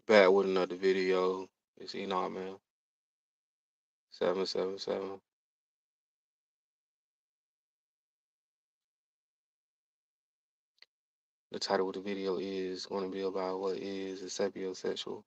Back with another video. It's Enoch, man. 777. The title of the video is going to be about what is a sapiosexual.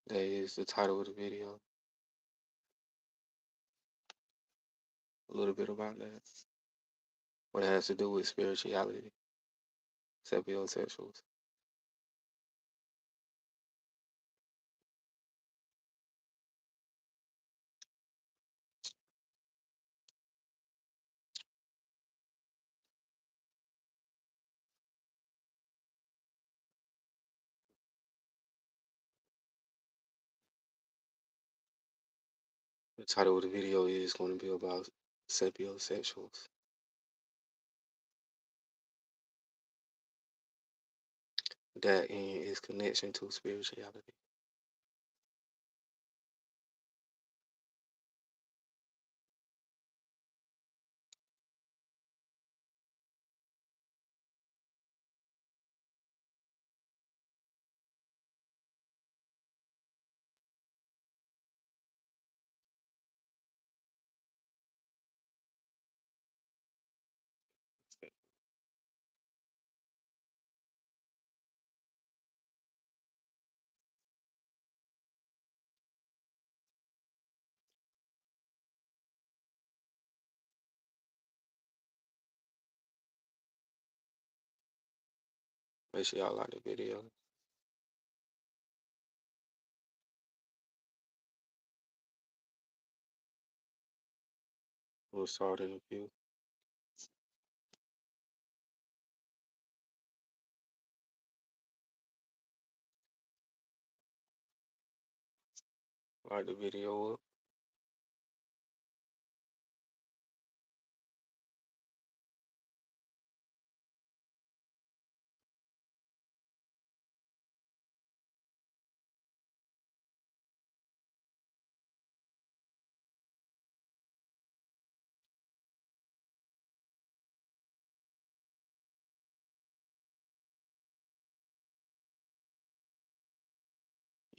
That is the title of the video. A little bit about that. What it has to do with spirituality. Sapiosexuals. The title of the video is going to be about sapiosexuals. That in its connection to spirituality. Make sure y'all like the video. We'll start in a few. Like the video up.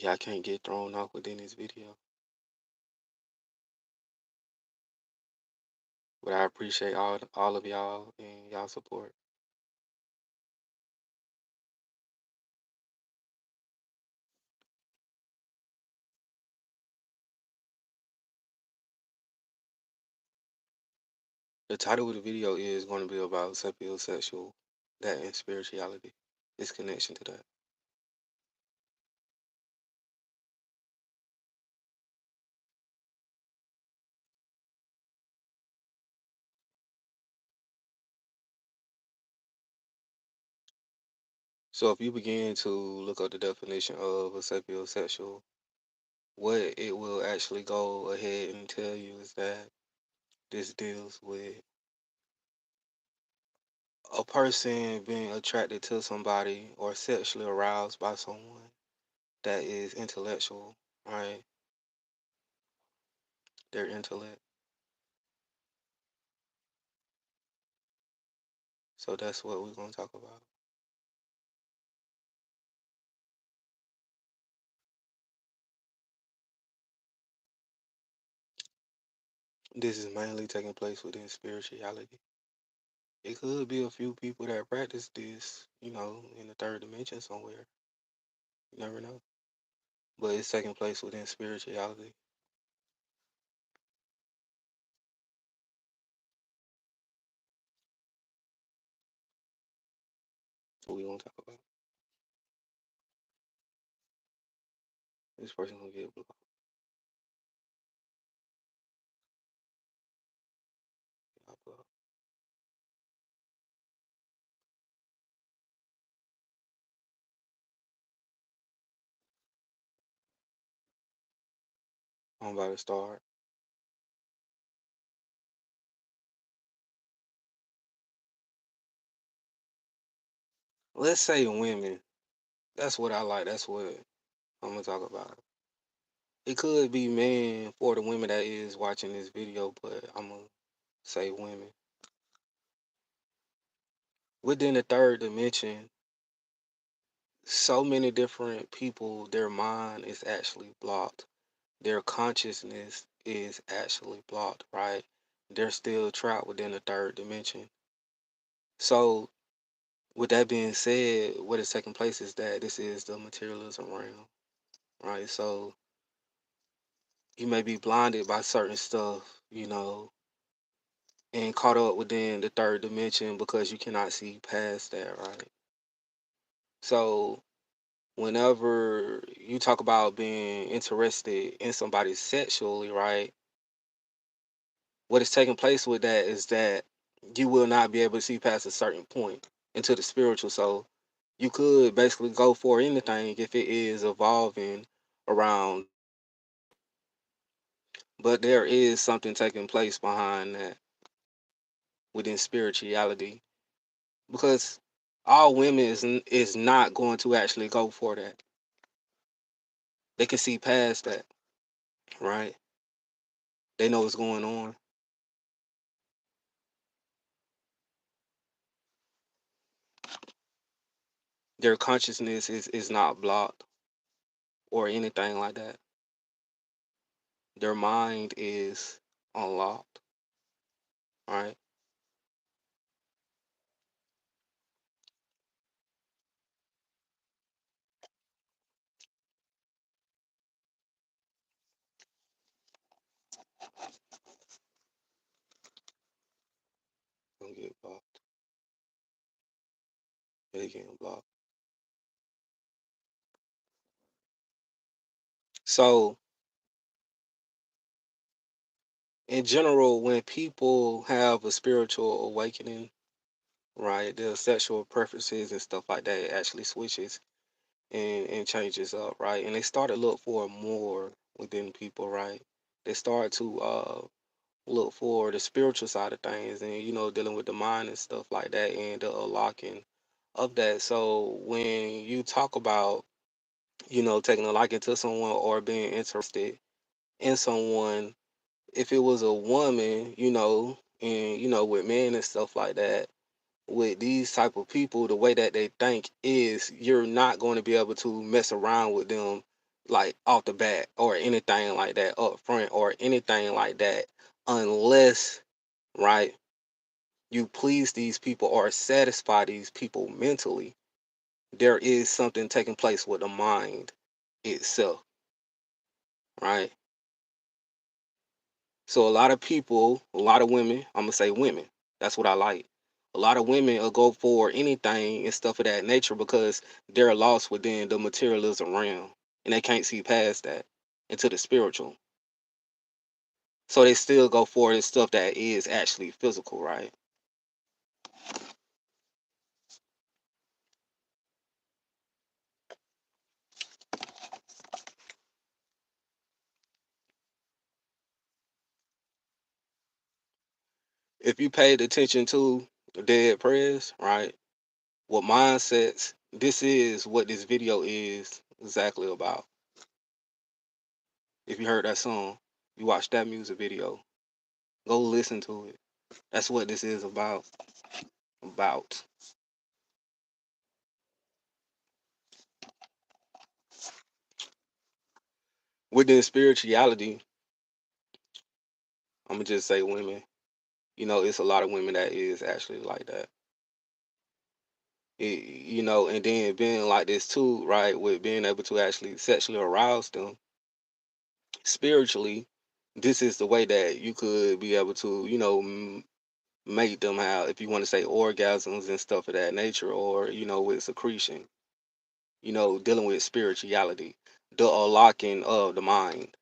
Yeah, I can't get thrown off within this video. But I appreciate all of y'all and y'all support. The title of the video is going to be about sapiosexual, that and spirituality, its connection to that. So if you begin to look up the definition of a sapiosexual, what it will actually go ahead and tell you is that this deals with a person being attracted to somebody or sexually aroused by someone that is intellectual, right? Their intellect. So that's what we're going to talk about. This is mainly taking place within spirituality. It could be a few people that practice this, in the third dimension somewhere. You never know. But it's taking place within spirituality. What we gonna talk about. This person gonna get blocked. Y'all blocked. I'm about to start. Let's say women. That's what I like. That's what I'm gonna talk about. It could be men for the women that is watching this video, but I'm gonna say women. Within the third dimension, so many different people, their mind is actually blocked. Their consciousness is actually blocked, right? They're still trapped within the third dimension. So, with that being said, what is taking place is that this is the materialism realm, right? So, you may be blinded by certain stuff, and caught up within the third dimension because you cannot see past that, right? So, whenever you talk about being interested in somebody sexually, right? What is taking place with that is that you will not be able to see past a certain point into the spiritual. So you could basically go for anything if it is evolving around, but there is something taking place behind that within spirituality because all women is not going to actually go for that. They can see past that, right? They know what's going on. Their consciousness is not blocked or anything like that. Their mind is unlocked, right? Don't get blocked. They getting blocked. So in general, when people have a spiritual awakening, right, their sexual preferences and stuff like that actually switches and changes up, right? And they start to look for more within people, right? They start to look for the spiritual side of things and dealing with the mind and stuff like that and the unlocking of that. So when you talk about taking a liking to someone or being interested in someone, if it was a woman, and with men and stuff like that, with these type of people, the way that they think is you're not going to be able to mess around with them like off the bat or anything like that up front or anything like that unless, right, you please these people or satisfy these people mentally. There is something taking place with the mind itself, right? So a lot of people, a lot of women, I'm gonna say women. That's what I like. A lot of women will go for anything and stuff of that nature because they're lost within the materialism realm and they can't see past that into the spiritual. So they still go for the stuff that is actually physical, right? If you paid attention to the dead prayers, right? What mindsets, this is what this video is exactly about. If you heard that song, you watched that music video, go listen to it. That's what this is about. About. Within spirituality, I'm gonna just say women. It's a lot of women that is actually like that. And then being like this too, right? With being able to actually sexually arouse them spiritually, this is the way that you could be able to, make them have, if you want to say, orgasms and stuff of that nature, or with secretion. Dealing with spirituality, the unlocking of the mind.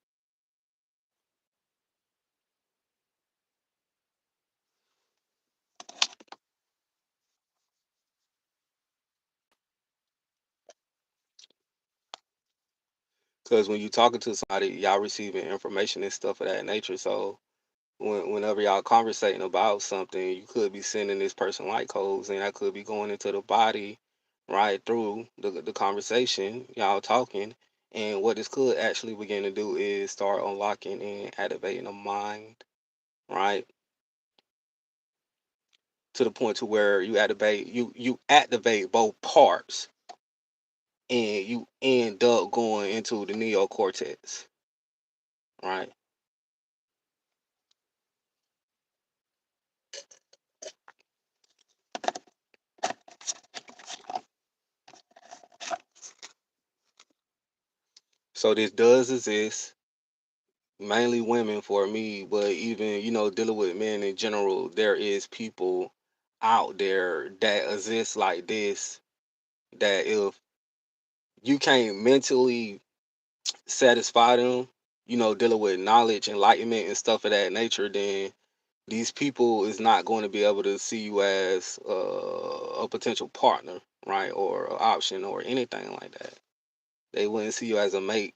Because when you talking to somebody, y'all receiving information and stuff of that nature. So whenever y'all conversating about something, you could be sending this person light codes, and that could be going into the body, right through the conversation, y'all talking. And what this could actually begin to do is start unlocking and activating the mind, right, to the point to where you activate both parts, and you end up going into the neocortex, right? So this does exist, mainly women for me, but even, dealing with men in general, there is people out there that exist like this, that if you can't mentally satisfy them, dealing with knowledge, enlightenment, and stuff of that nature, then these people is not going to be able to see you as a potential partner, right, or an option or anything like that. They wouldn't see you as a mate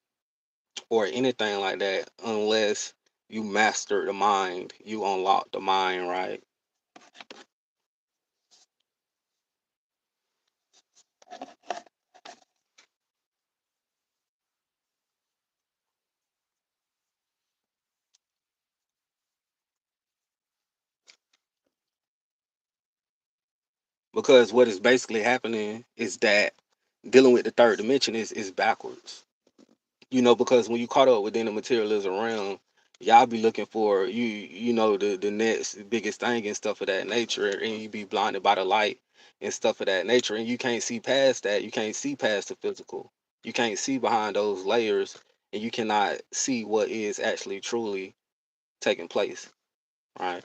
or anything like that unless you master the mind, you unlock the mind, right? Because what is basically happening is that dealing with the third dimension is backwards. Because when you caught up within the materialism realm, y'all be looking for the next biggest thing and stuff of that nature, and you be blinded by the light and stuff of that nature, and you can't see past that. You can't see past the physical. You can't see behind those layers, and you cannot see what is actually truly taking place, right?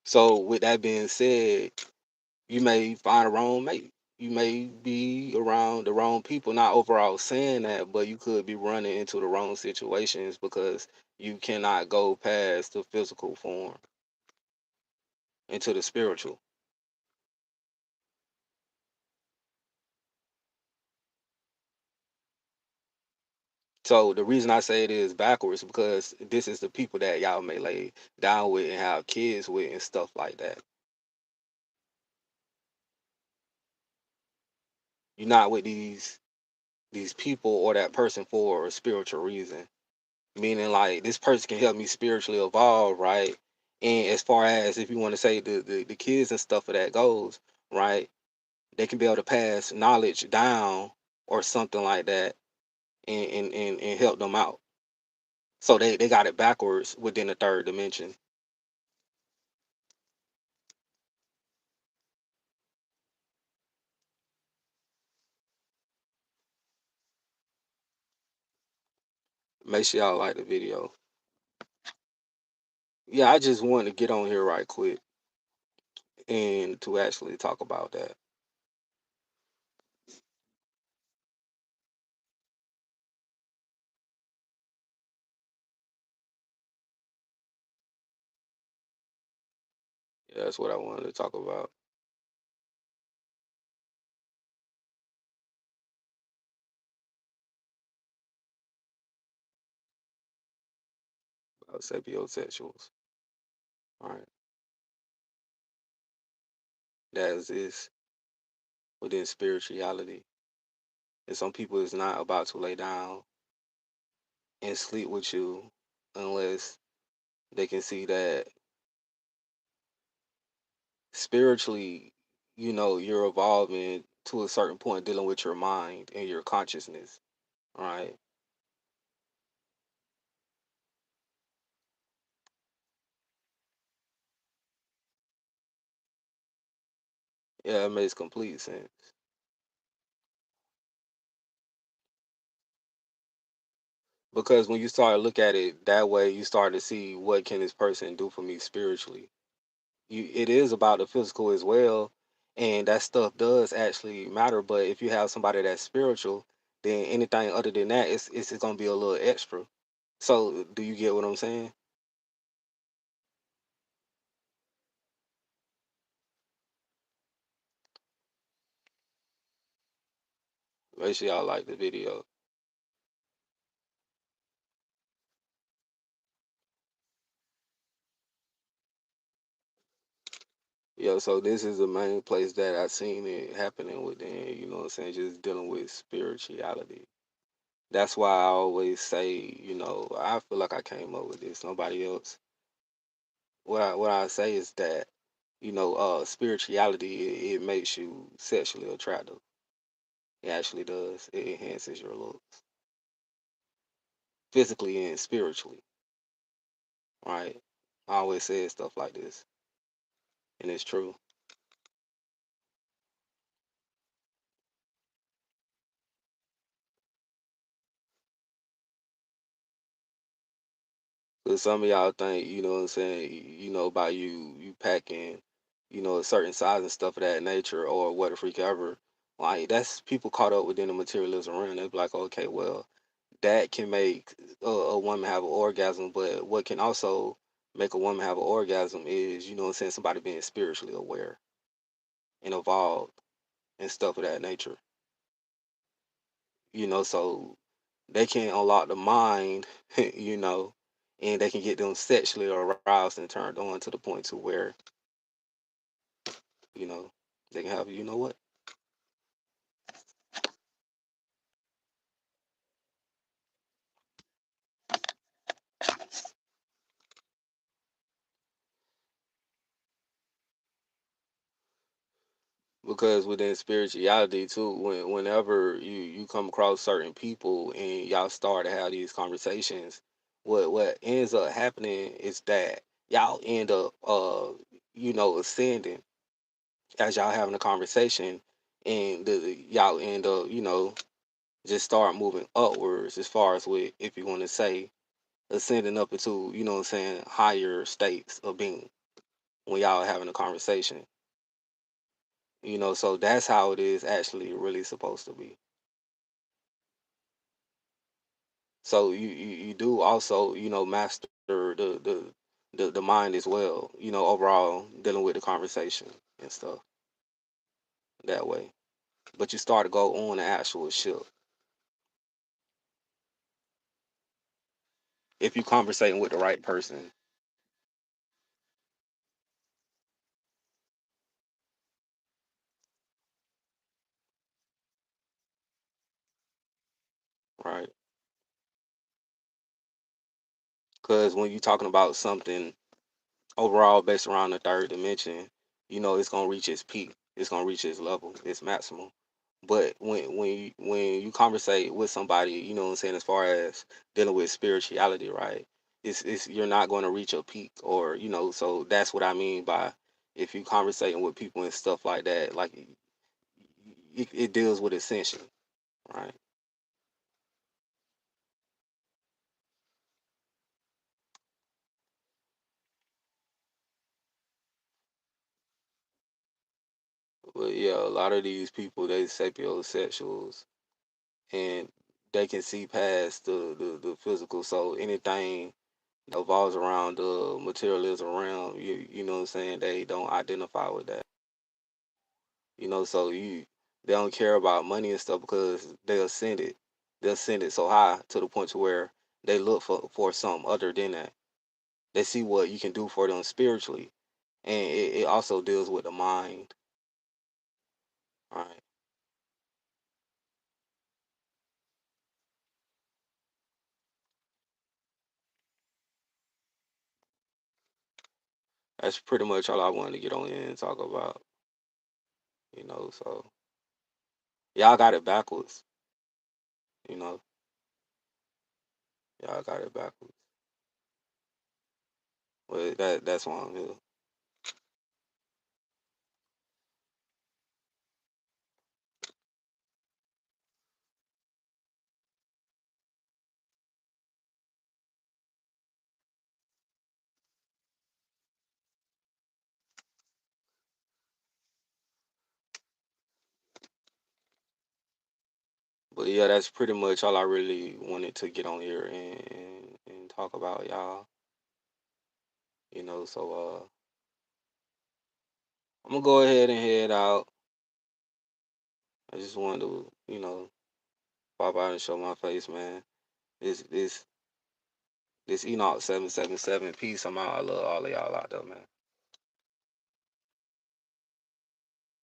So with that being said, you may find a wrong mate. You may be around the wrong people. Not overall saying that, but you could be running into the wrong situations because you cannot go past the physical form into the spiritual. So the reason I say it is backwards because this is the people that y'all may lay down with and have kids with and stuff like that. You're not with these people or that person for a spiritual reason. Meaning like this person can help me spiritually evolve, right? And as far as if you want to say the kids and stuff of that goes, right? They can be able to pass knowledge down or something like that and help them out. So they got it backwards within the third dimension. Make sure y'all like the video. Yeah, I just wanted to get on here right quick and to actually talk about that. Yeah, that's what I wanted to talk about sapiosexuals. All right. That is within spirituality. And some people is not about to lay down and sleep with you unless they can see that spiritually, you're evolving to a certain point dealing with your mind and your consciousness. Right? Yeah, it makes complete sense. Because when you start to look at it that way, you start to see what can this person do for me spiritually. It is about the physical as well, and that stuff does actually matter. But if you have somebody that's spiritual, then anything other than that, it's gonna be a little extra. So, do you get what I'm saying? Make sure y'all like the video. Yeah, so this is the main place that I seen it happening within, what I'm saying, just dealing with spirituality. That's why I always say, I feel like I came up with this, nobody else. what I say is that, spirituality, it makes you sexually attractive. It actually does. It enhances your looks, physically and spiritually, right? I always say stuff like this, and it's true. Cause some of y'all think, what I'm saying, by you packing, a certain size and stuff of that nature, or what a freak ever. Like, that's people caught up within the materialism realm. They be like, okay, well, that can make a woman have an orgasm, but what can also make a woman have an orgasm is, somebody being spiritually aware and evolved and stuff of that nature. So they can unlock the mind, you know, and they can get them sexually aroused and turned on to the point to where, you know, they can have, you know what? Because within spirituality too, whenever you come across certain people and y'all start to have these conversations, what ends up happening is that y'all end up ascending as y'all having a conversation, and y'all end up just start moving upwards as far as with, if you want to say, ascending up into, higher states of being when y'all are having a conversation. So that's how it is actually really supposed to be. So you do also, master the mind as well, overall dealing with the conversation and stuff that way. But you start to go on the actual ship if you conversating with the right person, right? Because when you're talking about something overall based around the third dimension, it's gonna reach its peak. It's gonna reach its level, its maximum. But when you conversate with somebody, what I'm saying, as far as dealing with spirituality, right? It's you're not going to reach a peak, or so that's what I mean by, if you conversating with people and stuff like that, like it deals with ascension, right? But yeah, a lot of these people, they sapiosexuals, and they can see past the physical. So anything that revolves around the materialism realm, you know what I'm saying, they don't identify with that. So they don't care about money and stuff because they'll send it so high to the point to where they look for something other than that. They see what you can do for them spiritually, and it also deals with the mind. Right? That's pretty much all I wanted to get on in and talk about. So y'all got it backwards. You know, y'all got it backwards. But that's why I'm here. But yeah, that's pretty much all I really wanted to get on here and talk about, y'all. So I'm gonna go ahead and head out. I just wanted to, pop out and show my face, man. This Enoch 777. Peace. I'm out. I love all of y'all out there, man.